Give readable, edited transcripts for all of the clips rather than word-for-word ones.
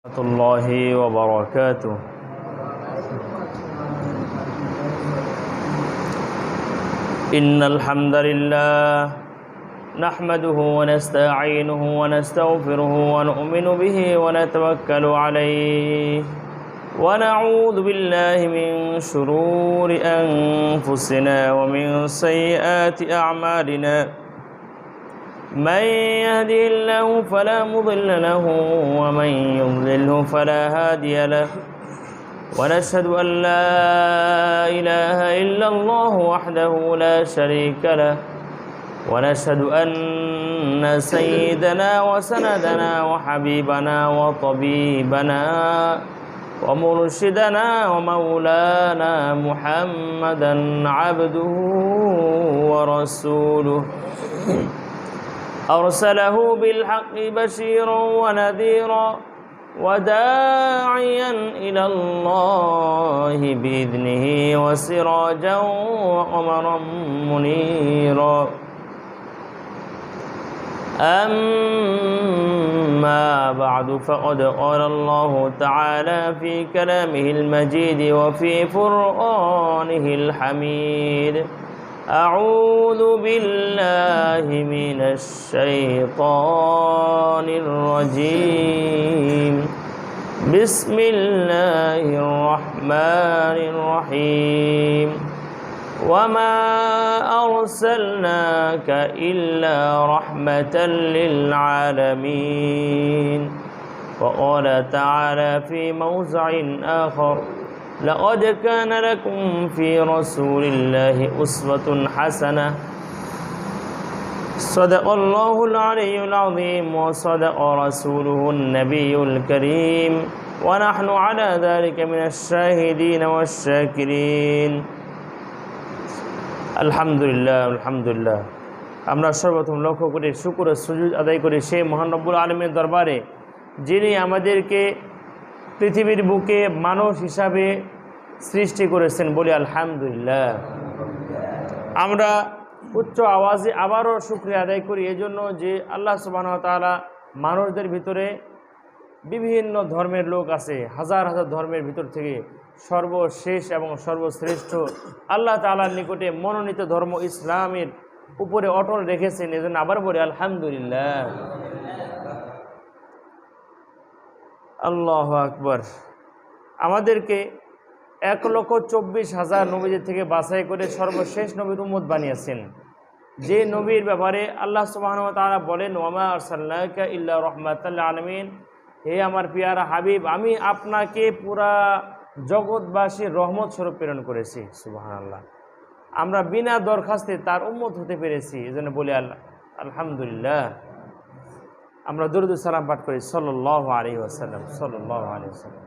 ورحمة الله وبركاته. إن الحمد لله نحمده ونستعينه ونستغفره ونؤمن به ونتوكل عليه ونعوذ بالله من شرور أنفسنا ومن سيئات أعمالنا. من يهده الله فلا مضل له ومن يضلله فلا هادي له، ونشهد أن لا إله إلا الله وحده لا شريك له، ونشهد أن سيدنا وسندنا وحبيبنا وطبيبنا ومرشدنا ومولانا محمدا عبده ورسوله، أرسله بالحق بشيرا ونذيرا وداعيا إلى الله بإذنه وسراجا وقمرا منيرا. أما بعد فقد قال الله تعالى في كلامه المجيد وفي فرقانه الحميد: أعوذ بالله من الشيطان الرجيم. بسم الله الرحمن الرحيم. وما أرسلناك إلا رحمة للعالمين. وقال تعالى في موضع آخر: لقد كان لكم في رسول الله أسوة حسنة. صدق الله العلي العظيم وصدق رسوله النبي الكريم ونحن على ذلك من الشاهدين والشاكرين. আলহামদুলিল্লাহ আলহামদুলিল্লাহ। আমরা সর্বপ্রথম লক্ষ্য করি, শুকর ও সুজুদ আদায় করি সেই মহান রব্বুল আলামিনের দরবারে, যিনি আমাদেরকে পৃথিবীর বুকে মানুষ হিসাবে সৃষ্টি করেছেন। বলি আলহামদুলিল্লাহ। আমরা উচ্চ আওয়াজে আবারও শুকরিয়া আদায় করি এজন্য যে আল্লাহ সুবহানাহু ওয়া তাআলা মানুষদের ভিতরে বিভিন্ন ধর্মের লোক আছে, হাজার হাজার ধর্মের ভিতর থেকে সর্বশেষ এবং সর্বশ্রেষ্ঠ আল্লাহ তাআলার নিকটে মনোনীত ধর্ম ইসলামের উপরে অটল রেখেছেন। এজন্য আবার বলি আলহামদুলিল্লাহ। আল্লাহু আকবার। আমাদেরকে 1,24,000 নবীদের থেকে বাছাই করে সর্বশেষ নবীর উম্মত বানিয়েছেন, যে নবীর ব্যাপারে আল্লাহ সুবহানাহু ওয়া তাআলা বলেন: ওয়ামা আরসালনাকা ইল্লা রাহমাতাল লিল আলামিন। হে আমার পিয়ারা হাবিব, আমি আপনাকে পুরা জগৎবাসীর রহমত স্বরূপ প্রেরণ করেছি। সুবহানাল্লাহ। আমরা বিনা দরখাস্তে তার উম্মত হতে পেরেছি, এজন্য বলি আলহামদুলিল্লাহ। আমরা দুরূদ সালাম পাঠ করি সাল্লাল্লাহু আলাইহি ওয়াসাল্লাম, সাল্লাল্লাহু আলাইহি ওয়াসাল্লাম।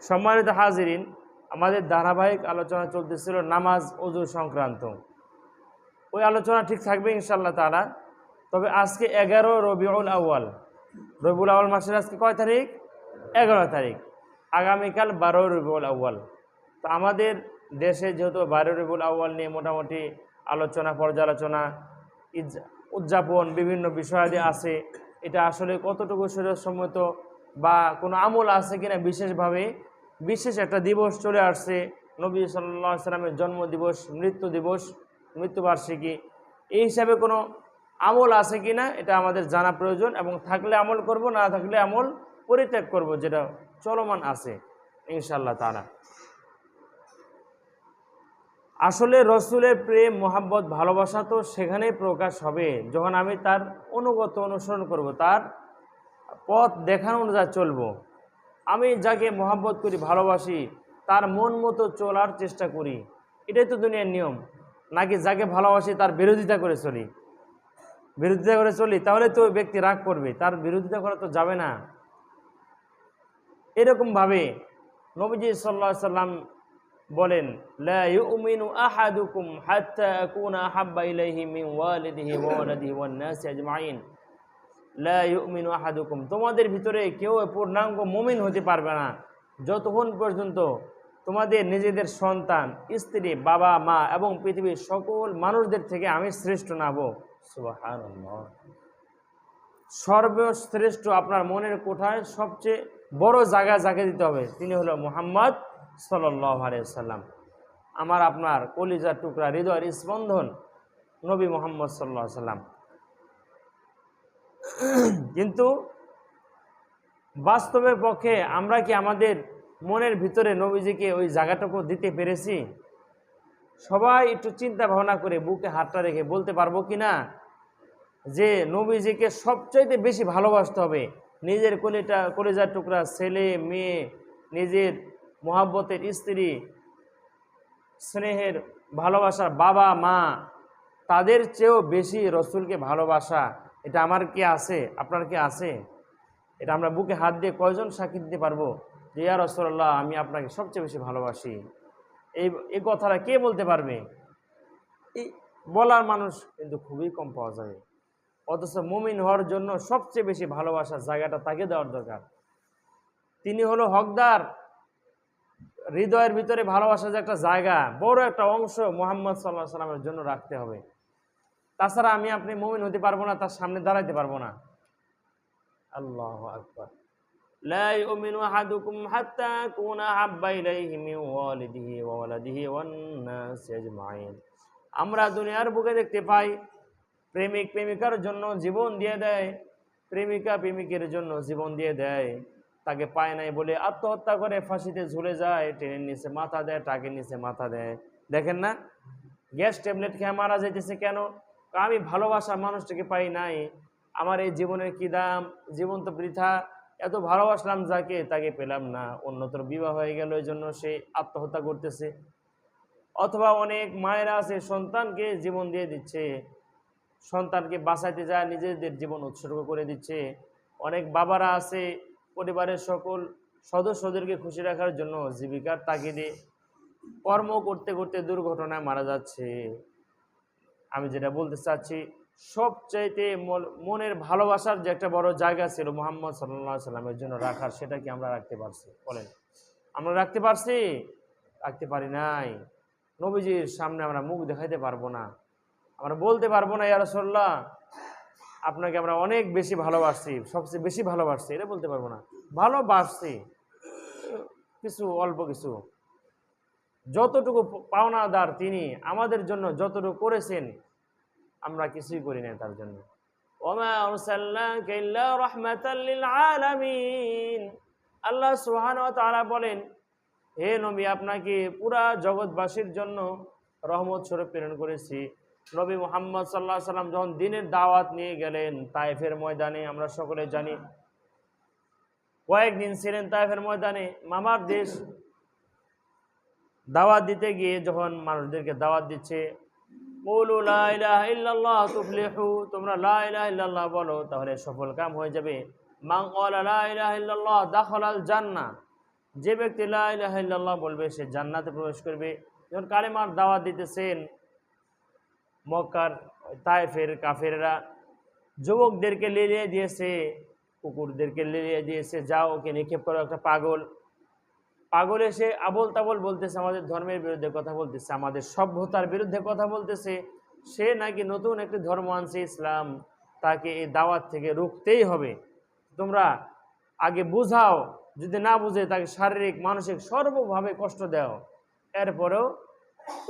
সম্মানিত হাজিরিন, আমাদের ধারাবাহিক আলোচনা চলতেছিল নামাজ ওযু সংক্রান্ত। ওই আলোচনা ঠিক থাকবে ইনশাআল্লাহ তাআলা। তবে আজকে 11 রবিউল আউয়াল। রবিউল আউয়াল মাসের আজকে কয় তারিখ? 11 তারিখ। আগামীকাল 12 রবিউল আউয়াল। তো আমাদের দেশে যেহেতু 12 রবিউল আউয়াল নিয়ে মোটামুটি আলোচনা, পর্যালোচনা, উদযাপন, বিভিন্ন বিষয়াদি আছে, এটা আসলে কতটুকু শরীয়তসম্মত বা কোনো আমল আছে কিনা, বিশেষভাবে বিশেষ একটা দিবস চলে আসছে, নবী সাল্লাল্লাহু আলাইহি সাল্লামের জন্ম দিবস, মৃত্যু দিবস, মৃত্যুবার্ষিকী, এই হিসাবে কোনো আমল আছে কিনা এটা আমাদের জানা প্রয়োজন, এবং থাকলে আমল করব, না থাকলে আমল পরিত্যাগ করব, যেটা চলমান আছে ইনশাআল্লাহ তাআলা। আসলে রসুলের প্রেম, মোহাব্বত, ভালোবাসা তো সেখানেই প্রকাশ হবে যখন আমি তার অনুগত, অনুসরণ করব, তার পথ দেখানো অনুযায়ী চলব। আমি যাকে মোহাব্বত করি, ভালোবাসি, তার মন মতো চলার চেষ্টা করি, এটাই তো দুনিয়ার নিয়ম। নাকি যাকে ভালোবাসি তার বিরোধিতা করে চলি, তাহলে তো ব্যক্তি রাগ করবে, তার বিরোধিতা করা তো যাবে না। এরকমভাবে নবীজি সাল্লাল্লাহু আলাইহি সাল্লাম বলেন: লা ইউমিনু আহাদুকুম হাত্তা আকুনা আহাব্বা ইলাইহি মিন ওয়ালিদিহি ওয়া ওয়ালাদিহি ওয়ান নাসি আজমাইন। লা ইউমিনু আহাদুকুম, তোমাদের ভিতরে কেউ পূর্ণাঙ্গ মুমিন হতে পারবে না যতক্ষণ পর্যন্ত তোমাদের নিজেদের সন্তান, স্ত্রী, বাবা, মা এবং পৃথিবীর সকল মানুষদের থেকে আমি শ্রেষ্ঠ না হব। সুবহানাল্লাহ। সর্বশ্রেষ্ঠ আপনার মনের কোঠায় সবচেয়ে বড় জায়গা যাকে দিতে হবে তিনি হলো মুহাম্মদ সাল্লাল্লাহু আলাইহি ওয়াসাল্লাম, আমার আপনার কলিজার টুকরা, হৃদয়ের স্পন্দন নবী মুহাম্মদ সাল্লাল্লাহু আলাইহি ওয়াসাল্লাম। কিন্তু বাস্তবের পক্ষে আমরা কি আমাদের মনের ভিতরে নবীজিকে ওই জায়গাটুকু দিতে পেরেছি? সবাই একটু চিন্তা ভাবনা করে বুকে হাতটা রেখে বলতে পারবো কি না যে নবীজিকে সবচাইতে বেশি ভালোবাসতে হবে, নিজের কলিজার টুকরা ছেলে মেয়ে, নিজের মোহাব্বতের স্ত্রী, স্নেহের ভালোবাসার বাবা মা, তাদের চেয়েও বেশি রসুলকে ভালোবাসা, এটা আমার কি আছে, আপনার কি আছে? এটা আমরা বুকে হাত দিয়ে কয়জন সাক্ষী দিতে পারবো যে ইয়া রাসূলুল্লাহ আমি আপনাকে সবচেয়ে বেশি ভালোবাসি? এই কথাটা কে বলতে পারবে? এই বলার মানুষ কিন্তু খুবই কম পাওয়া যাবে। অথচ মুমিন হওয়ার জন্য সবচেয়ে বেশি ভালোবাসার জায়গাটা তাকে দেওয়ার দরকার। তিনি হলো হকদার। হৃদয়ের ভিতরে ভালোবাসার যে একটা জায়গা, বড় একটা অংশ মুহাম্মদ সাল্লাল্লাহু আলাইহি সাল্লামের জন্য রাখতে হবে। তাছাড়া আমি আপনি মুমিন হতে পারবো না, তার সামনে দাঁড়াইতে পারবো না। আল্লাহু আকবার। লা ইউমিনু আহাদুকুম হাত্তা কুনা আহাব্বা ইলাইহি মিন ওয়ালিদিহি ওয়া ওয়ালাদিহি ওয়ান নাসি আজমাইন। আমরা দুনিয়ার বুকে দেখতে পাই প্রেমিক প্রেমিকার জন্য জীবন দিয়ে দেয়, প্রেমিকা প্রেমিকের জন্য জীবন দিয়ে দেয়, তাকে পায় নাই বলে আত্মহত্যা করে ফাঁসিতে ঝুলে যায়, ট্রেনের নিচে মাথা দেয়, ট্রাকের নিচে মাথা দেয়। দেখেন না, গ্যাস ট্যাবলেট খেয়ে মারা যাইতেছে কেন? আমি ভালোবাসার মানুষটাকে পাই নাই, আমার এই জীবনের কি দাম, জীবন তো বৃথা, এত ভালোবাসলাম যাকে তাকে পেলাম না, অন্যতর বিবাহ হয়ে গেল, এই জন্য সে আত্মহত্যা করতেছে। অথবা অনেক মায়েরা আছে সন্তানকে জীবন দিয়ে দিচ্ছে, সন্তানকে বাঁচাইতে যায় নিজেদের জীবন উৎসর্গ করে দিচ্ছে। অনেক বাবারা আছে পরিবারের সকল সদস্যদেরকে খুশি রাখার জন্য জীবিকার তাগিদে কর্ম করতে করতে দুর্ঘটনায় মারা যাচ্ছে। আমি যেটা বলতে চাচ্ছি, সবচাইতে মনের ভালোবাসার যে একটা বড় জায়গা ছিল মুহাম্মদ সাল্লাল্লাহু আলাইহি সাল্লামের জন্য রাখার, সেটা কি আমরা রাখতে পারছি? বলেন, আমরা রাখতে পারছি? রাখতে পারি নাই। নবীজির সামনে আমরা মুখ দেখাইতে পারবো না, আমরা বলতে পারবো না ইয়া রাসূলুল্লাহ আপনাকে আমরা অনেক বেশি ভালোবাসছি, সবচেয়ে বেশি ভালোবাসছি, এটা বলতে পারবো না। ভালোবাসছি কিছু, অল্প কিছু, যতটুকু পাওনাদার তিনি আমাদের জন্য যতটুকু করেছেন আমরা কিছুই করি না তার জন্য। ওমা আরসালনাকা ইল্লা রাহমাতাল লিল আলামিন। আল্লাহ সুবহানাহু ওয়া তাআলা বলেন, হে নবী আপনাকে পুরা জগৎবাসীর জন্য রহমত স্বরূপ প্রেরণ করেছি। নবী মুহাম্মদ সাল্লাল্লাহু আলাইহি সাল্লাম যখন দ্বীনের দাওয়াত নিয়ে গেলেন তায়েফের ময়দানে, আমরা সকলে জানি কয়েকদিন ছিলেন তায়েফের ময়দানে, মামার দেশ। দাওয়াত দিতে গিয়ে যখন মানুষদেরকে দাওয়াত দিচ্ছে, কুলু লা ইলাহা ইল্লাল্লাহ তুফলিহু, তোমরা লা ইলাহা ইল্লাল্লাহ বলো তাহলে সফল কাম হয়ে যাবে। মান ক্বালা লা ইলাহা ইল্লাল্লাহ দাখালাল জান্নাহ, যে ব্যক্তি লা ইলাহা ইল্লাল্লাহ বলবে সে জান্নাতে প্রবেশ করবে। যখন কালেমার দাওয়াত দিতেছেন মক্কার তায়েফের কাফেররা যুবকদেরকে লেলিয়ে দিয়েছে, কুকুরদেরকে লেলিয়ে দিয়েছে, যাও ওকে নিক্ষেপ করো, একটা পাগল। পাগল এসে আবল তাবল বলতেছে, আমাদের ধর্মের বিরুদ্ধে কথা বলতেছে, আমাদের সভ্যতার বিরুদ্ধে কথা বলতেছে, সে নাকি নতুন একটি ধর্ম আনছে ইসলাম, তাকে এই দাওয়াত থেকে রুখতেই হবে। তোমরা আগে বুঝাও, যদি না বুঝে তাকে শারীরিক মানসিক সর্বভাবে কষ্ট দাও, এরপরেও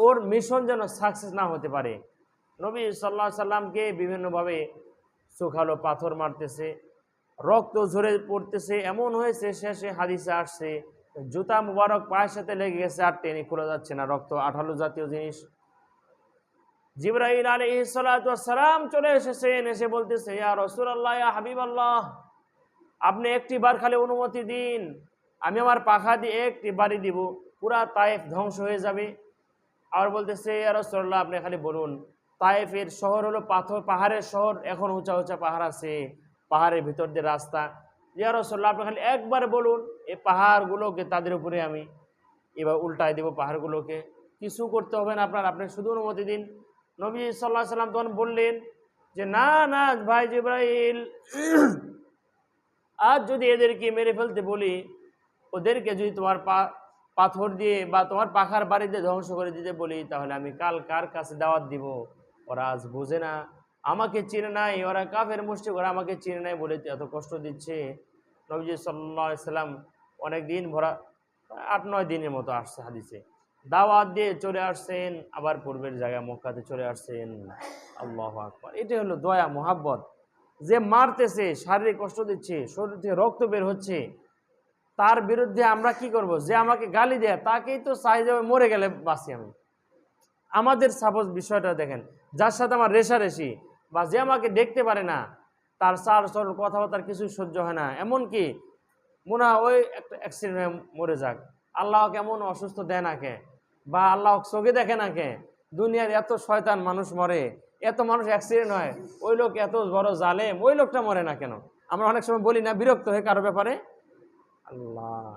ওর মিশন যেন সাকসেস না হতে পারে। নবী সাল্লাল্লাহু আলাইহি সাল্লামকে বিভিন্নভাবে সুখালো পাথর মারতেছে, রক্ত ঝরে পড়তেছে, এমন হয়েছে শেষে হাদিসে আসছে জুতা মুবারক পায়ের সাথে লেগে গেছে আর টেনে খোলা যাচ্ছে না, রক্ত আঠালো জাতীয় জিনিস। জিবরাইল আলাইহিস সালাতু ওয়াস সালাম চলে এসেছেন, এসে বলতেছে, ইয়া রাসূলুল্লাহ, ইয়া হাবিবাল্লাহ, আপনি একটি বার খালি অনুমতি দিন, আমি আমার পাখা দিয়ে একটি বাড়ি দিব, পুরা তায়েফ ধ্বংস হয়ে যাবে। আর বলতেছে, ইয়া রাসূলুল্লাহ আপনি খালি বলুন, তায়েফের শহর হলো পাথর, পাহাড়ের শহর, এখন উঁচা উঁচা পাহাড় আছে, পাহাড়ের ভিতর দিয়ে রাস্তা। ইয়া রাসূলুল্লাহ আপনি খালি একবার বলুন, এই পাহাড়গুলোকে তাদের উপরে আমি এবার উল্টায় দেব, পাহাড়গুলোকে কিছু করতে হবে না আপনার, আপনি শুধু অনুমতি দিন। নবী সাল্লাল্লাহু আলাইহি সাল্লাম তখন বললেন যে না না ভাই জিবরাইল, আজ যদি এদেরকে মেরে ফেলতে বলি, ওদেরকে যদি তোমার পাথর দিয়ে বা তোমার পাখার বাড়িতে ধ্বংস করে দিতে বলি, তাহলে আমি কাল কার কাছে দাওয়াত দিব? ওরা আজ বোঝে না, আমাকে চিনে নাই, ওরা কাফের মুশরিক, ওরা আমাকে চিনে নাই বলে এত কষ্ট দিচ্ছে। নবীজি সাল্লাল্লাহু আলাইহি সাল্লাম অনেক দিন ভরা 8-9 দিনের মতো আসছে হাদিসে, দাওয়াত দিয়ে চলে আসছেন, আবার পূর্বের জায়গায় মক্কাতে চলে আসছেন। আল্লাহু আকবার। এটা হলো দয়া মোহাব্বত। যে মারতেছে, শারীরিক কষ্ট দিচ্ছে, শরীর থেকে রক্ত বের হচ্ছে, তার বিরুদ্ধে আমরা কি করব? যে আমাকে গালি দেয় তাকেই তো চাই যাবে মরে গেলে বাঁচি আমি। আমাদের সাপোজ বিষয়টা দেখেন, যার সাথে আমার রেশারেশি, বা যে আমাকে দেখতে পারে না, তার চাল চল কথাবার্তার কিছুই সহ্য হয় না, এমনকি মনে হয় ওই একটা অ্যাক্সিডেন্ট হয়ে মরে যাক, আল্লাহ কেমন অসুস্থ দেয় না কে, বা আল্লাহ চোখে দেখে না কে, দুনিয়ার এত শয়তান মানুষ মরে, এত মানুষ অ্যাক্সিডেন্ট হয়, ওই লোক এত বড় জালেম, ওই লোকটা মরে না কেন? আমরা অনেক সময় বলি না বিরক্ত হয়ে কারো ব্যাপারে? আল্লাহ।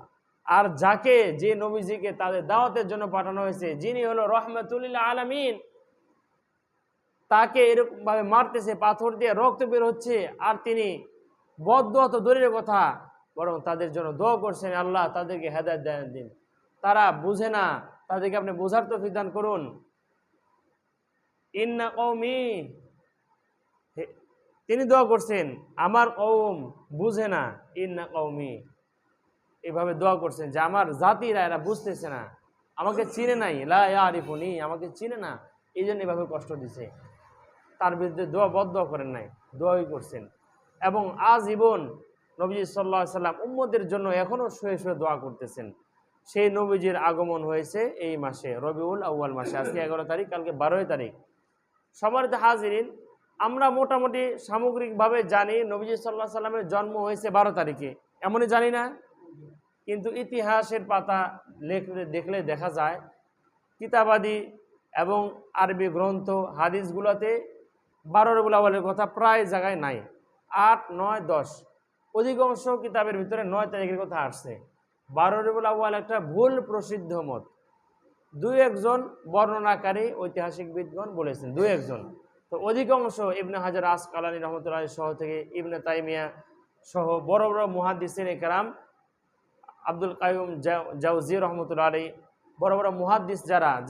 আর যাকে, যে নবীজিকে তাদের দাওয়াতের জন্য পাঠানো হয়েছে, যিনি হলো রহমাতুল লিল আলামিন, তাকে এরকম ভাবে মারতেছে, পাথর দিয়ে রক্ত বের হচ্ছে, আর তিনি বদদুয়া তো দূরের কথা, বরং তাদের জন্য দোয়া করছেন, আল্লাহ তাদেরকে হেদায়েত দান দিন, তারা বুঝে না, তাদেরকে আপনি বোঝার তৌফিক দান করুন। ইন্না কওমি, তিনি দোয়া করছেন, আমার কওম বুঝে না, ইন্না কওমি, এভাবে দোয়া করছেন যে আমার জাতিরা এরা বুঝতেছে না, আমাকে চিনে নাই, লা ইয়ারিফুনি, আমাকে চিনে না, এই জন্য এভাবে কষ্ট দিছে। তার বিরুদ্ধে দোয়া বদদোয়া করেন নাই, দোয়াই করছেন। এবং আজীবন নবীজি সাল্লাল্লাহু আলাইহি সাল্লাম উম্মতের জন্য এখনও শুয়ে শুয়ে দোয়া করতেছেন। সেই নবীজির আগমন হয়েছে এই মাসে, রবিউল আউয়াল মাসে। আজকে 11 তারিখ, কালকে 12 তারিখ। সবারতে হাজিরিন, আমরা মোটামুটি সামগ্রিকভাবে জানি নবীজি সাল্লাল্লাহু আলাইহি সাল্লামের জন্ম হয়েছে 12 তারিখে, এমনই জানি না? কিন্তু ইতিহাসের পাতা দেখলে দেখা যায়, কিতাবাদি এবং আরবি গ্রন্থ হাদিসগুলোতে 12 রবিউল আউয়ালের কথা প্রায় জায়গায় নাই। 8, 9, 10 অধিকাংশ কিতাবের ভিতরে 9 তারিখের কথা আসছে। 12 রবিউল আউয়াল একটা ভুল প্রসিদ্ধ মত। 2-1 জন বর্ণনাকারী ঐতিহাসিকবিদগণ বলেছেন, 2-1 জন। তো অধিকাংশ ইবনে হাজার আসকালানী রহমতুল্লাহ সহ থেকে ইবনে তাইমিয়া সহ বড় বড় মুহাদ্দিসিন ইকরাম, আব্দুল কাইয়ুম জাওজি রহমতুল্লাহ আলাইহি, বড় বড় মুহাদ্দিস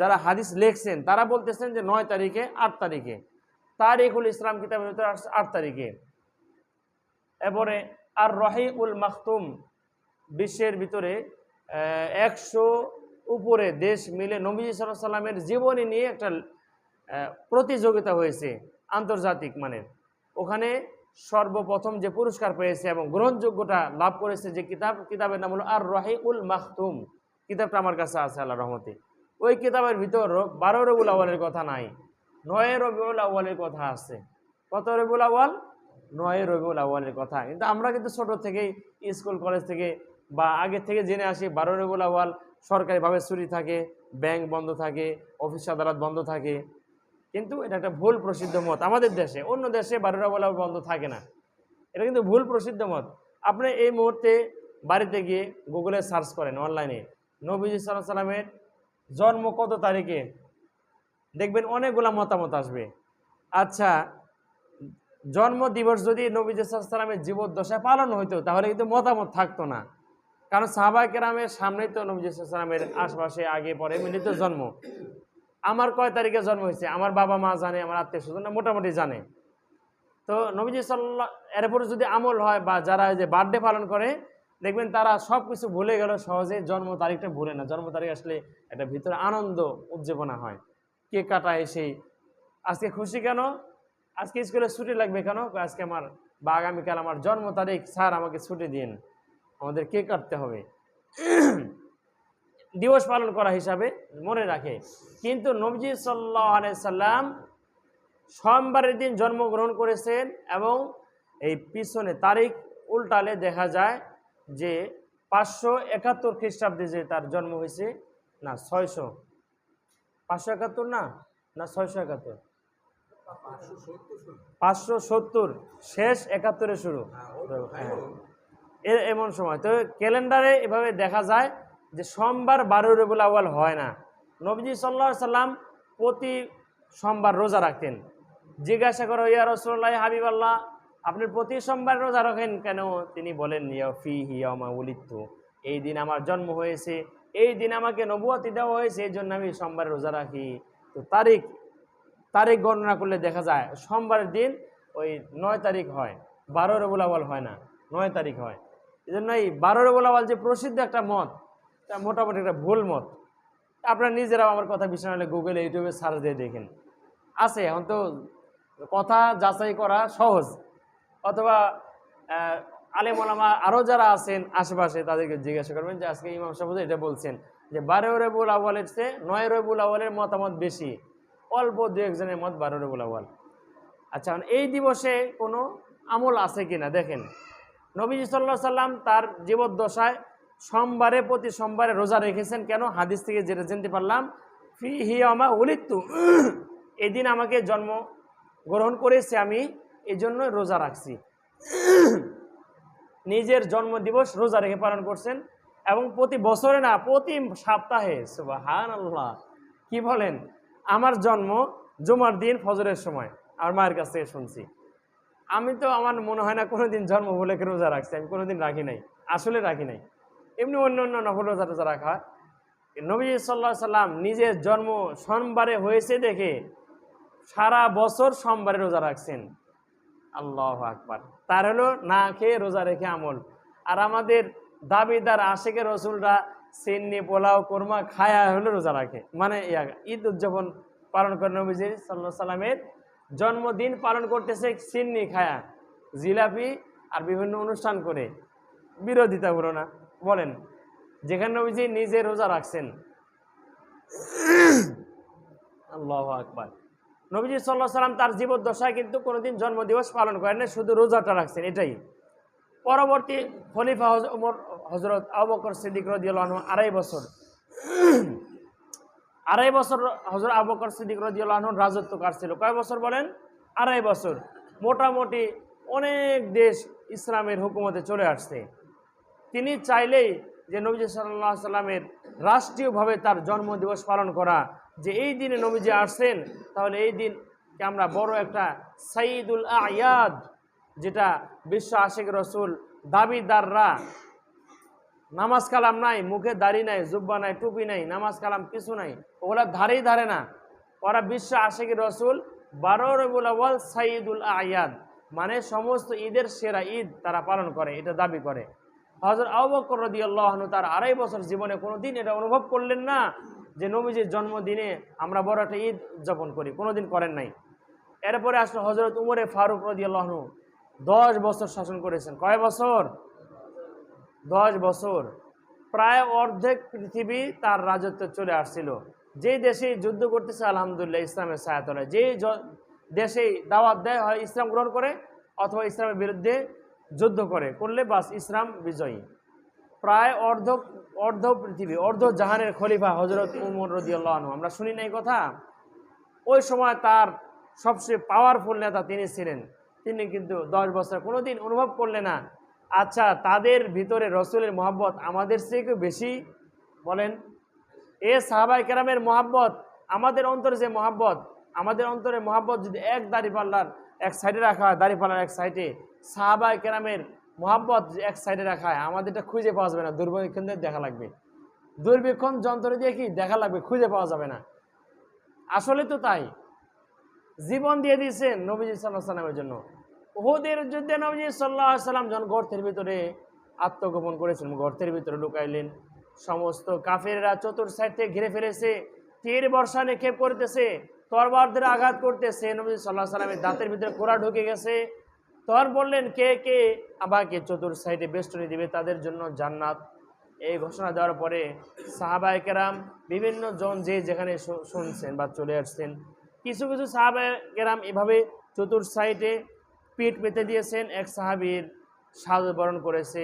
যারা হাদিস লিখছেন, তারা বলতেছেন যে 9 তারিখে, 8 তারিখে। তারিখুল ইসলাম কিতাবের ভিতরে 8 তারিখে। এরপরে আর রহিউল মাখতুম, বিশ্বের ভিতরে 100 উপরে দেশ মিলে নবীজি সাল্লাল্লাহু আলাইহি সাল্লামের জীবনী নিয়ে একটা প্রতিযোগিতা হয়েছে আন্তর্জাতিক মানের। ওখানে সর্বপ্রথম যে পুরস্কার পেয়েছে এবং গ্রহণযোগ্যতা লাভ করেছে যে কিতাবের নাম হলো আর রহিউল মাখতুম। কিতাবটা আমার কাছে আছে আল্লাহর রহমতে। ওই কিতাবের ভিতর 12 রবিউল আউয়ালের কথা নাই, 9 রবিউল আউয়ালের কথা আছে। কত রবিউল আউয়াল? 9 রবিউল আউয়ালের কথা। কিন্তু আমরা কিন্তু ছোট থেকেই স্কুল কলেজ থেকে বা আগে থেকে জেনে আসি 12 রবিউল আউয়াল সরকারিভাবে ছুটি থাকে, ব্যাংক বন্ধ থাকে, অফিস আদালত বন্ধ থাকে। কিন্তু এটা একটা ভুল প্রসিদ্ধ মত আমাদের দেশে। অন্য দেশে 12 রবিউল আউয়াল বন্ধ থাকে না, এটা কিন্তু ভুল প্রসিদ্ধ মত। আপনি এই মুহূর্তে বাড়িতে গিয়ে গুগলে সার্চ করেন অনলাইনে, নবীজি সাল্লাল্লাহু আলাইহি সাল্লামের জন্ম কত তারিখে, দেখবেন অনেকগুলা মতামত আসবে। আচ্ছা, জন্ম দিবস যদি নবীজি সাল্লাল্লাহু আলাইহি সাল্লামের জীবদ্দশায় পালন হইতো, তাহলে কিন্তু মতামত থাকতো না। কারণ সাহাবায়ে কেরামের সামনেই তো নবীজি সাল্লাল্লাহু আলাইহি সাল্লামের আশপাশে আগে পরে মিলিত জন্ম। আমার কয় তারিখে জন্ম হয়েছে আমার বাবা মা জানে, আমার আত্মীয় স্বজন মোটামুটি জানে। তো নবীজি সাল্লাল্লাহু, এরপরে যদি আমল হয় বা যারা যে বার্থডে পালন করে, দেখবেন তারা সব কিছু ভুলে গেল সহজে, জন্ম তারিখটা ভুলে না। জন্ম তারিখ আসলে একটা ভিতরে আনন্দ উদ্দীপনা হয়, কেক কাটায়, সেই আজকে খুশি কেন, আজকে স্কুলে ছুটি লাগবে কেন, আজকে আমার বা আগামীকাল আমার জন্ম তারিখ, স্যার আমাকে ছুটি দিন, আমাদের কেক কাটতে হবে, দিবস পালন করা হিসাবে মনে রাখে। কিন্তু নবীজি সাল্লাল্লাহু আলাইহি সাল্লাম সোমবারের দিন জন্মগ্রহণ করেছেন এবং এই পিছনে তারিখ উল্টালে দেখা যায় যে 571 খ্রিস্টাব্দে যে তার জন্ম হয়েছে, না 600, 571 না, না 671, 570 শেষ 71-এ শুরু। হ্যাঁ, এমন সময় তো ক্যালেন্ডারে এভাবে দেখা যায় যে সোমবার 12 রবিউল আউয়াল হয় না। নবীজি সাল্লাল্লাহু আলাইহি সাল্লাম প্রতি সোমবার রোজা রাখতেন। জিজ্ঞাসা করো, ইয়া রাসূলুল্লাহ, হাবিবাল্লাহ, আপনি প্রতি সোমবার রোজা রাখেন কেন? তিনি বলেন, ইয়া ফিহি ইয়াউমা উলিদতু, এই দিন আমার জন্ম হয়েছে, এই দিন আমাকে নবুয়তি দেওয়া হয়েছে, এই জন্য আমি সোমবার রোজা রাখি। তো তারিখ গণনা করলে দেখা যায় সোমবারের দিন ওই 9 তারিখ হয়, 12 রবিউল আউয়াল হয় না, 9 তারিখ হয়। এই জন্য এই 12 রবিউল আউয়াল যে প্রসিদ্ধ একটা মত, তা মোটামুটি একটা ভুল মত। আপনারা নিজেরাও আমার কথা বিশ্বাস হলে গুগলে ইউটিউবে সার্চ দিয়ে দেখেন, আছে। এখন তো কথা যাচাই করা সহজ। অথবা আলেম ওলামা আরও যারা আছেন আশেপাশে তাদেরকে জিজ্ঞাসা করবেন যে আজকে ইমাম সাহেব এটা বলছেন যে 12 রবিউল আউয়ালের চেয়ে 9 রবিউল আউয়ালের মতামত বেশি, অল্প দু একজনের মত 12 রবিউল আউয়াল। আচ্ছা, এই দিবসে কোনো আমল আছে কিনা দেখেন। নবীজি সাল্লাল্লাহু আলাইহি সাল্লাম তার জীবদ্দশায় সোমবারে, প্রতি সোমবারে রোজা রেখেছেন। কেন? হাদিস থেকে যেটা জানতে পারলাম, ফিহি আমা উলিদতু, এই দিন আমাকে জন্ম গ্রহণ করেছে, আমি এই জন্য রোজা রাখছি। নিজের জন্মদিবস রোজা রেখে পালন করছেন, এবং প্রতি বছরে না, প্রতি সপ্তাহে। সুবহানাল্লাহ, কি বলেন? আমার জন্ম জুমার দিন ফজরের সময়, আমার মায়ের কাছ থেকে শুনছি। আমি তো, আমার মনে হয় না কোনোদিন জন্ম বলে রোজা রাখছি, আমি কোনোদিন রাখি নাই, আসলে রাখি নাই। এমনি অন্য অন্য নফল রোজা টোজা রাখা। নবী সাল্লাল্লাহু আলাইহি সাল্লাম নিজের জন্ম সোমবারে হয়েছে দেখে সারা বছর সোমবারে রোজা রাখছেন। আল্লাহু আকবার। তার হলো না খেয়ে রোজা রেখে আমল। আর আমাদের দাবিদার আশেকের রসুলরা সিন্নি পোলাও কোরমা খায়া হলে রোজা রাখে, মানে ঈদ উদযাপন পালন করে। নবীজি সাল্লাল্লাহু আলাইহি সাল্লামের জন্মদিন পালন করতেছে সিন্নি খায়া, জিলাপি আর বিভিন্ন অনুষ্ঠান করে। বিরোধিতা হলো না? বলেন, যেখানে নবীজি নিজে রোজা রাখছেন। আল্লাহু আকবার। নবীজি সাল্লাল্লাহু আলাইহি সাল্লাম তার জীবদ্দশায় কিন্তু কোনোদিন জন্মদিবস পালন করেন না, শুধু রোজাটা রাখছেন, এটাই। পরবর্তী খলিফা ওমর হযরত আবু বকর সিদ্দিক রাদিয়াল্লাহু আনহু 2.5 বছর হযরত আবু বকর সিদ্দিক রাদিয়াল্লাহু আনহু রাজত্ব কাটছিল। কয় বছর বলেন? 2.5 বছর। মোটামুটি অনেক দেশ ইসলামের হুকুমতে চলে আসছে। তিনি চাইলেই যে নবীজি সাল্লাল্লাহু আলাইহি সাল্লামের রাষ্ট্রীয়ভাবে তার জন্মদিবস পালন করা, যে এই দিনে নবীজি আসছেন, তাহলে এই দিনকে আমরা বড় একটা সাইয়্যিদুল আয়াদ, যেটা বিশ্ব আশিক রসুল দাবিদাররা, নামাজ কালাম নাই, মুখে দাড়ি নাই, জুব্বা নাই, টুপি নাই, নামাজ কালাম কিছু নাই, ওগুলা ধারেই ধারে না। ওরা বিশ্ব আশিক রসুল 12 রবিউল আউয়াল সাইয়্যিদুল আয়াদ, মানে সমস্ত ঈদের সেরা ঈদ তারা পালন করে, এটা দাবি করে। হযরত আবু বকর রাদিয়াল্লাহু আনহু তার 2.5 বছর জীবনে কোনোদিন এটা অনুভব করলেন না যে নবীজির জন্মদিনে আমরা বড় একটা ঈদ উদযাপন করি, কোনোদিন করেন নাই। এরপরে আসলে হযরত উমরে ফারুক রাদিয়াল্লাহু আনহু 10 বছর শাসন করেছেন। কয় বছর? 10 বছর। প্রায় অর্ধেক পৃথিবী তার রাজত্বে চলে আসছিল। যেই দেশেই যুদ্ধ করতেছে আলহামদুলিল্লাহ ইসলামের ছায়াতলে, যেই দেশেই দাওয়াত দেয় হয় ইসলাম গ্রহণ করে, অথবা ইসলামের বিরুদ্ধে যুদ্ধ করলে বাস ইসলাম বিজয়ী। প্রায় অর্ধ পৃথিবী, অর্ধ জাহানের খলিফা হযরত উমর রাদিয়াল্লাহু আনহু, আমরা শুনি না এই কথা? ওই সময় তার সবচেয়ে পাওয়ারফুল নেতা তিনি ছিলেন। তিনি কিন্তু 10 বছর কোনোদিন অনুভব করলেন না। আচ্ছা, তাদের ভিতরে রসুলের মহব্বত আমাদের চেয়ে কেউ বেশি? বলেন, সাহাবায়ে কেরামের মহব্বত, আমাদের অন্তরে যে মহব্বত, আমাদের অন্তরে মহব্বত যদি এক দাড়িপাল্লার এক সাইডে রাখা হয়, দাড়িপাল্লার এক সাইডে সাহাবায়ে কেরামের মহব্বত এক সাইডে রাখা হয়, আমাদেরটা খুঁজে পাওয়া যাবে না, দূরবীক্ষণ দিয়ে দেখা লাগবে, দূরবীক্ষণ যন্ত্র দিয়ে কি দেখা লাগবে, খুঁজে পাওয়া যাবে না। আসলে তো তাই, জীবন দিয়ে দিয়েছেন নবীজি সাল্লাল্লাহু আলাইহি সাল্লামের জন্য। উহুদের যুদ্ধে নবীজি সাল্লাল্লাহু আলাইহি সাল্লাম যখন গর্তের ভিতরে আত্মগোপন করেছিলেন, গর্তের ভিতরে লুকাইলেন, সমস্ত কাফেররা চতুর সাইড থেকে ঘিরে ফেলেছে, তীর বর্ষা নিক্ষেপ করতেছে, তরবার দিয়ে আঘাত করতেছে। নবী সাল্লাল্লাহু আলাইহি সাল্লামের দাঁতের ভিতরে কোড়া ঢুকে গেছে। তখন বললেন, কে কে আমাকে চতুর সাইডে বেষ্টনী দিবে, তাদের জন্য জান্নাত। এই ঘোষণা দেওয়ার পরে সাহাবায়ে কেরাম বিভিন্ন জন যে যেখানে শুনছেন বা চলে আসছেন, কিছু কিছু সাহাবায়ে কেরাম এভাবে চতুর সাইডে পিঠ পেতে দিয়েছেন। এক সাহাবীর শাহাদাত বরণ করেছে।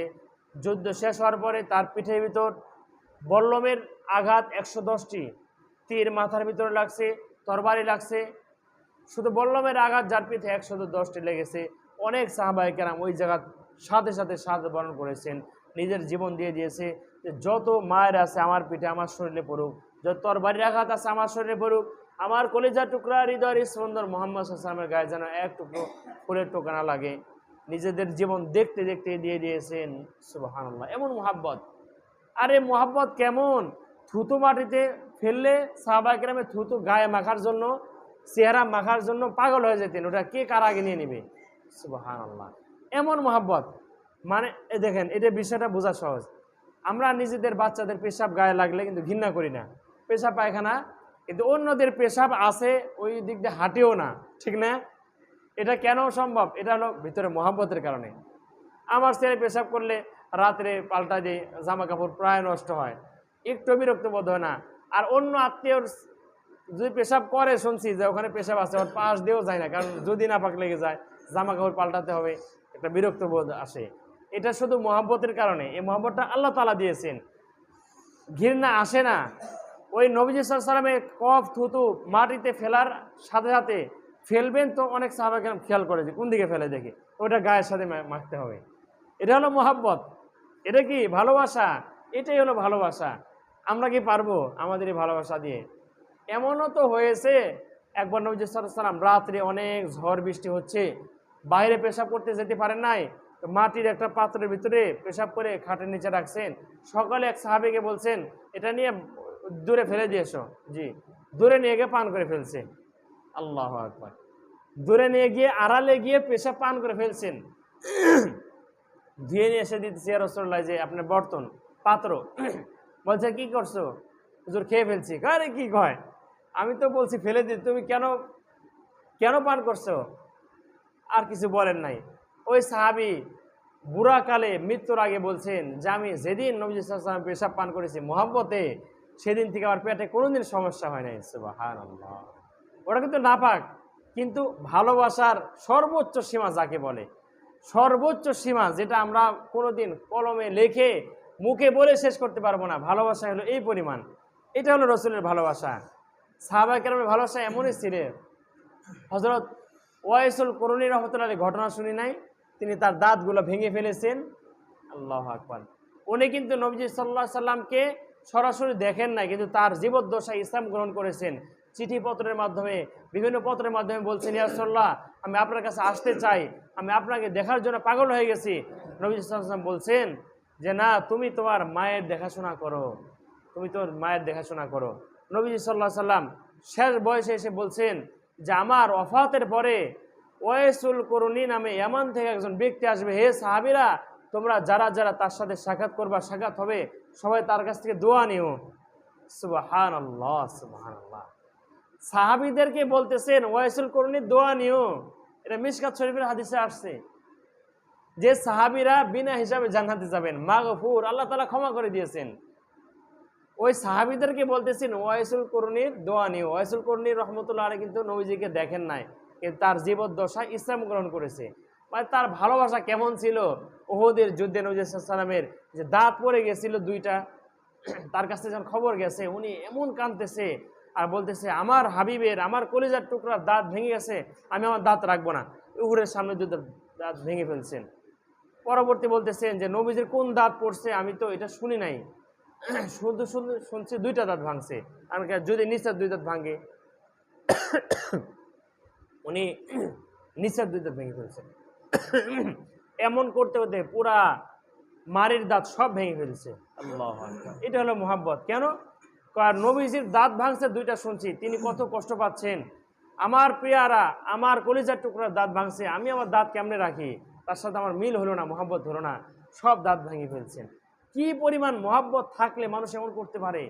যুদ্ধ শেষ হওয়ার পরে তার পিঠের ভিতর বল্লমের আঘাত 110টি, তীর মাথার ভিতরে লাগছে, তরবারি লাগছে। শুধু বল্লমের আঘাত যার পিঠে 110টি লেগেছে। অনেক সাহাবায়ে কেরাম ওই জায়গার সাথে সাথে শাহাদাত বরণ করেছেন, নিজের জীবন দিয়ে দিয়েছে যে যত মায়ের আছে আমার পিঠে, আমার শরীরে পড়ুক, যত তরবারির আঘাত আছে আমার শরীরে পড়ুক, আমার কলিজা টুকরা হৃদয়ের স্পন্দন মুহাম্মদ সাল্লাল্লাহু আলাইহি ওয়াসাল্লামের গায়ে যেন এক টুকরো ফুলের টোকা না লাগে। নিজেদের জীবন দেখতে দেখতে দিয়ে দিয়েছেন। সুবহানাল্লাহ, এমন মুহাব্বত। আরে মুহাব্বত কেমন! থুতু মাটিতে ফেললে সাহাবায়ে কেরামের থুতু গায়ে মাখার জন্য, চেহারা মাখার জন্য পাগল হয়ে যেতেন, ওটা কে কার আগে নিয়ে নেবে। সুবহানাল্লাহ, এমন মুহাব্বত। মানে দেখেন, এটা বিষয়টা বোঝা সহজ। আমরা নিজেদের বাচ্চাদের পেশাব গায়ে লাগলে কিন্তু ঘৃণা করি না, পেশাব পায়খানা, কিন্তু অন্যদের পেশাব আছে ওই দিক দিয়ে হাঁটেও না, ঠিক না? এটা কেন সম্ভব? এটা হলো ভিতরে মহাব্বতের কারণে। আমার ছেলে পেশাব করলে রাত্রে পাল্টা দিয়ে জামা কাপড় প্রায় নষ্ট হয়, একটু বিরক্ত বোধ হয় না। আর অন্য আত্মীয়র যদি পেশাব করে, শুনছি যে ওখানে পেশাব আছে, ওর পাশ দিয়েও যায় না, কারণ যদি না পাক লেগে যায়, জামা কাপড় পাল্টাতে হবে, একটা বিরক্ত বোধ আসে। এটা শুধু মহাব্বতের কারণে। এই মহাব্বতটা আল্লাহ তাআলা দিয়েছেন, ঘৃণা আসে না। ওই নবীজি সাল্লাল্লাহু আলাইহি ওয়াসাল্লামের কফ থুতু মাটিতে ফেলার সাথে সাথে ফেলবেন তো অনেক সাহাবা কেরাম খেয়াল করে যে কোন দিকে ফেলে, দেখে ওটা গায়ের সাথে মাখতে হবে। এটা হলো মহাব্বত, এটা কি ভালোবাসা? এটাই হলো ভালোবাসা। আমরা কি পারবো আমাদের এই ভালোবাসা দিয়ে? এমনও তো হয়েছে, একবার নবী সাল্লাল্লাহু আলাইহি ওয়াসাল্লাম রাত্রে অনেক ঝড় বৃষ্টি হচ্ছে, বাইরে পেশাব করতে যেতে পারেন নাই, তো মাটির একটা পাত্রের ভিতরে পেশাব করে খাটের নিচে রাখছেন। সকালে এক সাহাবীকে বলছেন এটা নিয়ে দূরে ফেলে দিয়েছো। জি, দূরে নিয়ে গিয়ে পান করে ফেলছে। আল্লাহু আকবার। দূরে নিয়ে গিয়ে আড়ালে গিয়ে পেশাব পান করে ফেলছেন। ধুয়ে নিয়ে এসে দিতেছি ইয়া রাসূলুল্লাহ, যে আপনার বর্তন পাত্র। বলছে কি করছো? হুজুর খেয়ে ফেলছি। আরে কি কয়, আমি তো বলছি ফেলে দিতে, তুমি কেন কেন পান করছো? আর কিছু বলেন নাই। ওই সাহাবী বুড়াকালে মৃত্যুর আগে বলছেন যে আমি যেদিন নবী সাল্লাল্লাহু আলাইহি ওয়াসাল্লাম পেশাব পান করেছি মহব্বতে, সেদিন থেকে আমার পেটে কোনোদিন সমস্যা হয় নাই। সুবহানাল্লাহ। ওটা কিন্তু নাপাক, কিন্তু ভালোবাসার সর্বোচ্চ সীমা যাকে বলে, সর্বোচ্চ সীমা যেটা আমরা কোনোদিন কলমে লেখে মুখে বলে শেষ করতে পারবো না, ভালোবাসা হলো এই পরিমাণ। এটা হলো রসুলের ভালোবাসা। সাহাবায়ে কেরামের ভালোবাসা এমনই ছিল। হযরত ওয়াইসুল করুনী রহমাতুল্লাহ আলাইহি ঘটনা শুনি নাই? তিনি তার দাঁতগুলো ভেঙে ফেলেছেন। আল্লাহু আকবার। উনি কিন্তু নবীজি সাল্লাল্লাহু আলাইহি সাল্লামকে সরাসরি দেখেন নাই, কিন্তু তার জীবদ্দশায় ইসলাম গ্রহণ করেছেন। চিঠিপত্রের মাধ্যমে, বিভিন্ন পত্রের মাধ্যমে বলছেন ইয়া রাসূলুল্লাহ, আমি আপনার কাছে আসতে চাই, আমি আপনাকে দেখার জন্য পাগল হয়ে গেছি। নবীজি সাল্লাল্লাহু আলাইহি সাল্লাম বলছেন যে না, তুমি তোমার মায়ের দেখাশোনা করো, তুমি তোর মায়ের দেখাশোনা করো। নবীজি সাল্লাল্লাহু আলাইহি সাল্লাম শেষ বয়সে এসে বলছেন যে আমার ওয়াফাতের পরে ওয়াইসুল করুনী নামে ইয়ামান থেকে একজন ব্যক্তি আসবে, হে সাহাবীরা তোমরা যারা যারা তার সাথে সাক্ষাৎ করবা, সাক্ষাৎ হবে, সবাই তার কাছ থেকে দোয়া নিও। সুবহানাল্লাহ, সুবহানাল্লাহ। সাহাবীদেরকে বলতেছেন ওয়াইসুল করুনী দোয়া নিও। এটা মিশকাত শরীফের হাদিসে আসছে যে সাহাবীরা বিনা হিসাবে জান্নাতে যাবেন, মাগফুর, আল্লাহ তাআলা ক্ষমা করে দিয়েছেন। ওই সাহাবীদেরকে বলতেছেন ওয়াইসুল করুনীর দোয়া নিও। ওয়াইসুল করুনী রহমতুল্লাহ আলাইহি কিন্তু নবীজিকে দেখেন নাই, কিন্তু তার জীবদ্দশায় ইসলাম গ্রহণ করেছে। মানে তার ভালোবাসা কেমন ছিল! উহুদের যুদ্ধে নবী সাল্লাল্লাহু আলাইহি ওয়াসাল্লামের যে দাঁত পড়ে গেছিল দুইটা, তার কাছে যখন খবর গেছে উনি এমন কাঁদতেছে আর বলতেছে আমার হাবিবের, আমার কলিজার টুকরার দাঁত ভেঙে গেছে, আমি আমার দাঁত রাখবো না। উহুদের সামনে দুটো দাঁত ভেঙে ফেলছেন। পরবর্তী বলতেছেন যে নবীজির কোন দাঁত পড়ছে আমি তো এটা শুনি নাই, শুধু শুধু শুনছি দুইটা দাঁত ভাঙছে। আমি যদি নিচের দুই দাঁত ভাঙে, উনি নিচের দুই দাঁত ভেঙে ফেলছেন। এমন করতে করতে পুরা মারির দাঁত সব ভেঙে ফেলছে। আল্লাহু আকবার। এটা হলো মুহাব্বত। কেন? কারণ নবীজির দাঁত ভাঙছে দুইটা শুনছি, তিনি কত কষ্ট পাচ্ছেন। আমার প্রিয়ারা, আমার কলিজার টুকরার দাঁত ভাঙছে, আমি আমার দাঁত কেমনে রাখি, তার সাথে আমার মিল হলো না, মুহাব্বত হলো না, সব দাঁত ভেঙে ফেলছেন। কি পরিমাণ মুহাব্বত থাকলে মানুষ এমন করতে পারে,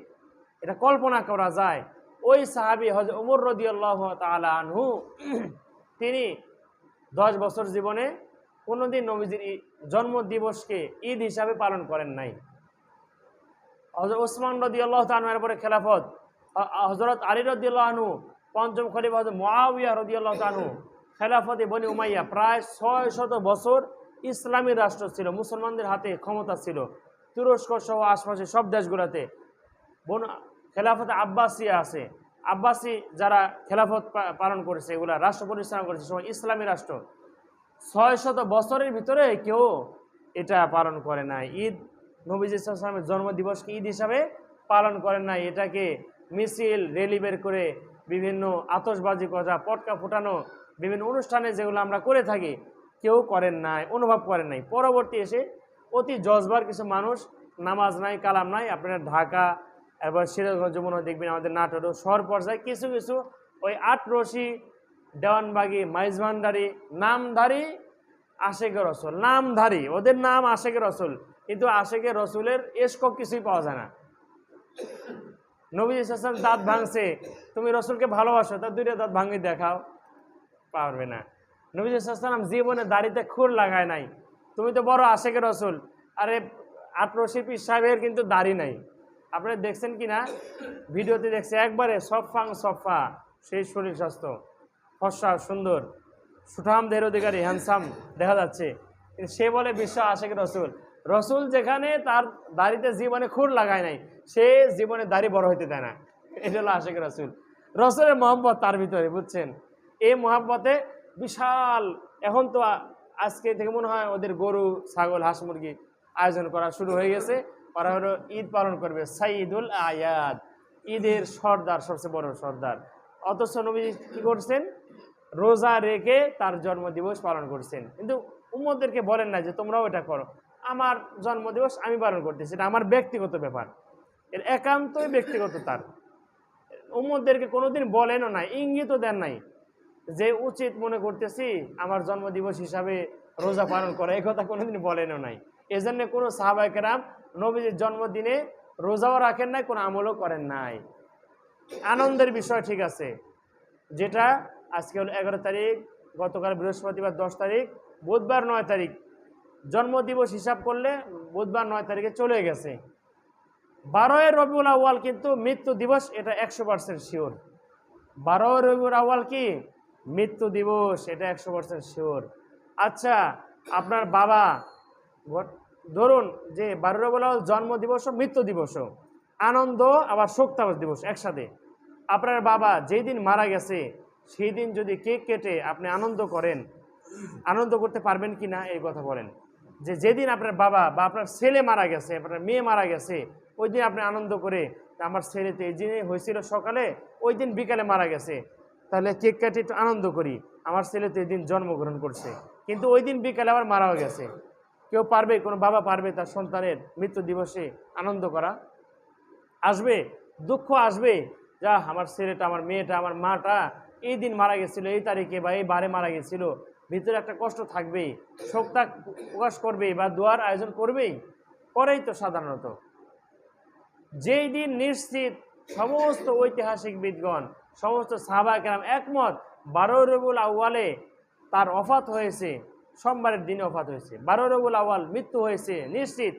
এটা কল্পনা করা যায়। ওই সাহাবী হযরত ওমর রাদিয়াল্লাহু তাআলা আনহু, তিনি 10 বছর জীবনে কোনোদিন নবীজির জন্মদিবসকে ঈদ হিসাবে পালন করেন নাই। হযরত ওসমান রাদিয়াল্লাহু তাআলা এর পরে খেলাফত, হযরত আলী রাদিয়াল্লাহু আনহু, পঞ্চম খলিফা হযরত মুআবিয়া রাদিয়াল্লাহু তাআলা আনহু, খেলাফতে বনি উমাইয়া, প্রায় 600 বছর ইসলামী রাষ্ট্র ছিল, মুসলমানদের হাতে ক্ষমতা ছিল। তুরস্ক সহ আশপাশের সব দেশগুলোতে খেলাফতে আব্বাসিয়া আছে, আব্বাসি যারা খেলাফত পালন করেছে, এগুলা রাষ্ট্র পরিচালনা করেছে, সবাই ইসলামী রাষ্ট্র। 600 বছরের ভিতরে কেউ এটা পালন করে নাই। ঈদ, নবীজি সাল্লাল্লাহু আলাইহি ওয়াসাল্লামের জন্মদিবসকে ঈদ হিসাবে পালন করেন নাই। এটাকে মিছিল র্যালি বের করে বিভিন্ন আতশবাজি করা, পটকা ফুটানো, বিভিন্ন অনুষ্ঠানে যেগুলো আমরা করে থাকি, কেউ করেন নাই, অনুভব করেন নাই। পরবর্তী এসে অতি জজবার কিছু মানুষ, নামাজ নাই, কালাম নাই, আপনার ঢাকা, এরপর সিরাজগঞ্জ, যমুনা দেখবেন, আমাদের নাটোরও শহর পর্যায়ে কিছু কিছু ওই আটরশি, দেওয়ানবাগি, মাইজভান্ডারি নামধারী আশেকে রসুল, নামধারী, ওদের নাম আশেকে রসুল, কিন্তু আশেকে রসুলের এসকো কিছুই পাওয়া যায় না। নবী সাল্লাল্লাহু দাঁত ভাঙছে, তুমি রসুলকে ভালোবাসো, তার দুইটা দাঁত ভাঙি দেখাও, পারবে না। নবী সাল্লাল্লাহু জীবনে দাড়িতে খুর লাগায় নাই, তুমি তো বড় আশেকে রসুল। আরে আটরশি পীর সাহেবের কিন্তু দাড়ি নাই, আপনারা দেখছেন কি না? ভিডিওতে দেখছে, একবারে সফাং সফা, সেই শরীর স্বাস্থ্য, ফর্সা সুন্দর, সুঠাম দেহের অধিকারী, হ্যান্ডসাম দেখা যাচ্ছে, কিন্তু সে বলে বিশ্ব আশেক রসুল। রসুল যেখানে তার দাড়িতে জীবনে খুর লাগায় নাই, সে জীবনে দাড়ি বড় হইতে দেয় না, এটা হলো আশেক রসুল। রসুলের মহব্বত তার ভিতরে, বুঝছেন? এই মহব্বতে বিশাল, এখন তো আজকে থেকে মনে হয় ওদের গরু ছাগল হাঁস মুরগি আয়োজন করা শুরু হয়ে গেছে। ওরা হলো ঈদ পালন করবে, সাইদুল আয়াদ, ঈদের সর্দার, সবচেয়ে বড় সর্দার। অথচ নবী কি করছেন? রোজা রেখে তার জন্মদিবস পালন করছেন, কিন্তু উম্মতদেরকে বলেন না যে তোমরাও এটা করো। আমার জন্মদিবস আমি পালন করতেছি, এটা আমার ব্যক্তিগত ব্যাপার, এর একান্তই ব্যক্তিগত। তার উম্মতদেরকে কোনোদিন বলেনও নাই, ইঙ্গিতও দেন নাই যে উচিত মনে করতেছি আমার জন্মদিবস হিসাবে রোজা পালন করা, এই কথা কোনোদিন বলেনও নাই। এজন্য কোনো সাহাবায়ে কেরাম নবীজির জন্মদিনে রোজাও রাখেন নাই, কোনো আমলও করেন নাই। আনন্দের বিষয় ঠিক আছে, যেটা আজকে হলো 11 তারিখ, গতকাল বৃহস্পতিবার 10 তারিখ, বুধবার 9 তারিখ, জন্মদিবস হিসাব করলে বুধবার 9 তারিখে চলে গেছে। 12 রবিউল আউয়াল কিন্তু মৃত্যু দিবস, এটা 100% শিওর। 12 রবিউল আউয়াল কি মৃত্যু দিবস, এটা 100% শিওর। আচ্ছা, আপনার বাবা, ধরুন যে 12 রবিউল আউয়াল জন্ম দিবসও মৃত্যু দিবসও, আনন্দ আবার শোক দিবস একসাথে। আপনার বাবা যেই দিন মারা গেছে সেই দিন যদি কেক কেটে আপনি আনন্দ করেন, আনন্দ করতে পারবেন কি না এই কথা বলেন? যে যেদিন আপনার বাবা বা আপনার ছেলে মারা গেছে, আপনার মেয়ে মারা গেছে, ওই দিন আপনি আনন্দ করে আমার ছেলে তো এই দিনে হয়েছিল সকালে, ওই দিন বিকালে মারা গেছে, তাহলে কেক কেটে একটু আনন্দ করি, আমার ছেলে তো এই দিন জন্মগ্রহণ করছে, কিন্তু ওই দিন বিকালে আবার মারাও গেছে। কেউ পারবে, কোনো বাবা পারবে তার সন্তানের মৃত্যু দিবসে আনন্দ করা? আসবে, দুঃখ আসবে, যা আমার ছেলেটা, আমার মেয়েটা, আমার মাটা এই দিন মারা গেছিল, এই তারিখে বা এই বারে মারা গেছিল, ভিতরে একটা কষ্ট থাকবেই, শোকটা প্রকাশ করবেই বা দোয়ার আয়োজন করবেই, করেই তো সাধারণত। যেই দিন নিশ্চিত সমস্ত ঐতিহাসিক বিদগণ, সমস্ত সাহাবায়ে কেরাম একমত, 12 রবিউল আউয়ালে তার ওফাত হয়েছে, সোমবারের দিনে ওফাত হয়েছে, 12 রবিউল আউয়াল মৃত্যু হয়েছে নিশ্চিত।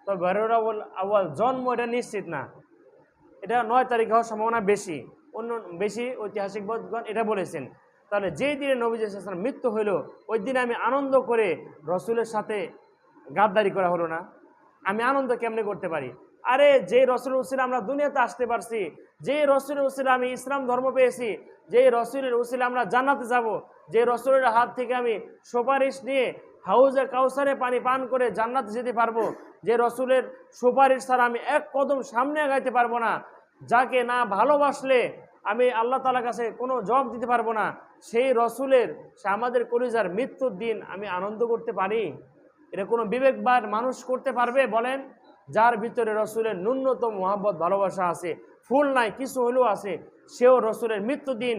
তো 12 রবিউল আউয়াল জন্ম, এটা নিশ্চিত না, এটা 9 তারিখ হওয়ার সম্ভাবনা বেশি, অন্য বেশি ঐতিহাসিক বিদগণ এটা বলেছেন। তাহলে যেই দিনে নবী সাল্লাল্লাহু আলাইহি ওয়াসাল্লাম মৃত্যু হইল, ওই দিনে আমি আনন্দ করে রসুলের সাথে গাদ্দারি করা হলো না, আমি আনন্দ কেমনে করতে পারি? আরে যে রসুলের উসিলা আমরা দুনিয়াতে আসতে পারছি, যে রসুলের উসিলা আমি ইসলাম ধর্ম পেয়েছি, যে রসুলের উসিলা আমরা জান্নাতে যাব, যে রসুলের হাত থেকে আমি সুপারিশ নিয়ে হাউজে কাউসারে পানি পান করে জান্নাতে যেতে পারবো, যে রসুলের সুপারিশ ছাড়া আমি এক কদম সামনে আগাইতে পারবো না, যাকে না ভালোবাসলে আমি আল্লাহ তাআলার কাছে কোনো জবাব দিতে পারবো না, সেই রসুলের, সে আমাদের কলিজার মৃত্যুর দিন আমি আনন্দ করতে পারি? এটা কোনো বিবেকবান মানুষ করতে পারবে বলেন? যার ভিতরে রসুলের ন্যূনতম মহব্বত ভালোবাসা আছে, ফুল নাই কিছু হলেও আছে, সেও রসুলের মৃত্যু দিন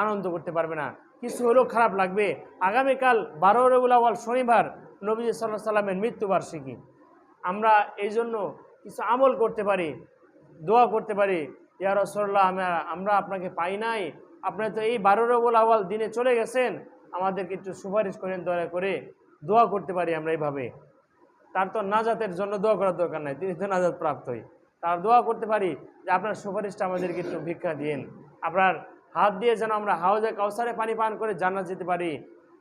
আনন্দ করতে পারবে না, কিছু হলেও খারাপ লাগবে। আগামীকাল 12 রবিউল আউয়াল শনিবার, নবী সাল্লাল্লাহু আলাইহি ওয়াসাল্লামের মৃত্যুবার্ষিকী, আমরা এই জন্য কিছু আমল করতে পারি, দোয়া করতে পারি, ইয়া রাসূলুল্লাহ আমরা আপনাকে পাই নাই, আপনি তো এই 12 রবিউল আউয়াল দিনে চলে গেছেন, আমাদেরকে একটু সুপারিশ করেন দয়া করে, দোয়া করতে পারি আমরা এইভাবে। তার তো নাজাতের জন্য দোয়া করার দরকার নাই, তিনি তো নাজাত প্রাপ্তই, তার দোয়া করতে পারি যে আপনার সুপারিশটা আমাদেরকে একটু ভিক্ষা দিন, আপনার হাত দিয়ে যেন আমরা হাউজে কাউসারে পানি পান করে জান্নাত যেতে পারি,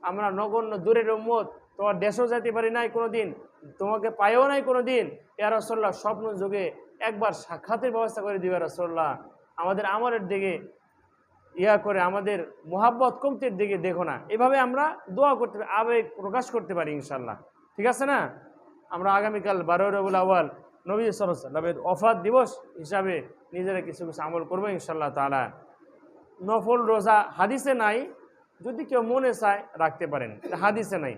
আমরা নগণ্য দূরের উম্মত, তোমার দেশেও যেতে পারি নাই কোনো দিন, তোমাকে পাইও নাই কোনো দিন, ইয়া রাসূলুল্লাহ স্বপ্ন যুগে একবার সাক্ষাতের ব্যবস্থা করে দিবে রাসূলুল্লাহ, আমাদের আমলের দিকে ইয়া করে আমাদের মোহাব্বত কমতির দিকে দেখো না, এভাবে আমরা দোয়া করতে পারি, আবেগ প্রকাশ করতে পারি ইনশাল্লাহ। ঠিক আছে না? আমরা আগামীকাল 12 রবিউল আউয়াল নবী সাল্লাল্লাহু আলাইহি ওয়াসাল্লামের ওফাত দিবস হিসাবে নিজেরা কিছু কিছু আমল করবো ইনশাআল্লাহ তাআলা। নফল রোজা হাদিসে নাই, যদি কেউ মনে চায় রাখতে পারেন, হাদিসে নাই,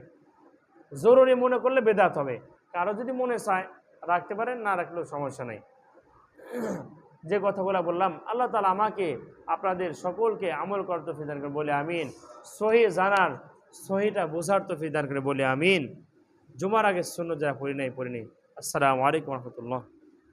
জরুরি মনে করলে বেদাত হবে, কারো যদি মনে চায় রাখতে পারেন, না রাখলেও সমস্যা নাই। যে কথাগুলো বললাম, আল্লাহ তাআলা আমাকে আপনাদের সকলকে আমল করতে তৌফিক দান করুন বলে আমিন। সহি জানার, সহিটা বোঝার তৌফিক দান করে বলে আমিন। জুমার আগে সুন্নত যারা পড়ি নাই। আসসালামু আলাইকুম রহমতুল্লাহ।